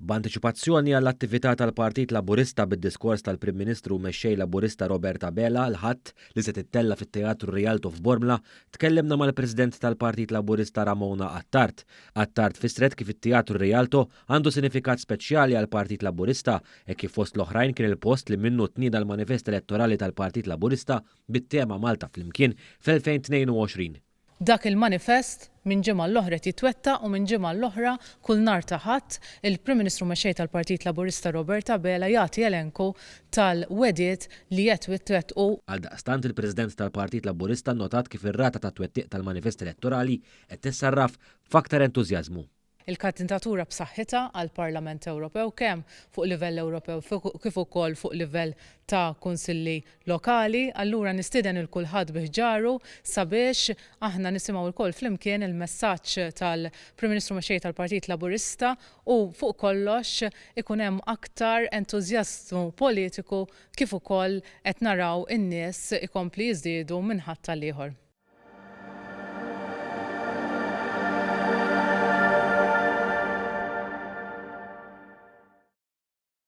B'antiċipazzjoni għall-attività tal-Partit Laburista bid-diskors tal-Prim Ministru mexxej Laburista Robert Abela l-ħadd li se tittella fit-Teatru Rialto f'Bormla, tkellimna mal-President tal-Partit Laburista Ramona Attard. Attard fissret kif it-Teatru Rialto għandu sinifikat speċjali għall-Partit Laburista e kif fost l-oħrajn kien il-post li minnu tnieda l-manifest elettorali tal-Partit Laburista bit-tema Malta flimkien fl-2022. Dak il-manifest minn ġimgħa l-oħra titwetta u minn ġimgħa l-oħra kull nhar ta' Ħadd il-Prim Ministru mexxej tal-Partit Laburista Robert Abela jagħti elenku tal-wediet li qed jitwettqu. Għaldaqstant il-President tal-Partit Laburista notat kif ir-rata ta' twettiq tal-manifest elettorali qed tissarraf f'aktar entużjażmu. Il-kandidatura b'saħħitha għall-Parlament Ewropew kemm fuq livell Ewropew kif ukoll fuq livell ta' kunsilli lokali, allura nistieden il kulħadd biħġaru sabiex aħna nisimgħu lkoll flimkien il-messaġġ tal-Prim Ministru mexxej tal-Partit Laburista u fuq kollox ikun hemm aktar entużjażmu politiku kif ukoll qed naraw in-nies ikompli jiżdiedu minn ħadd tal ieħor.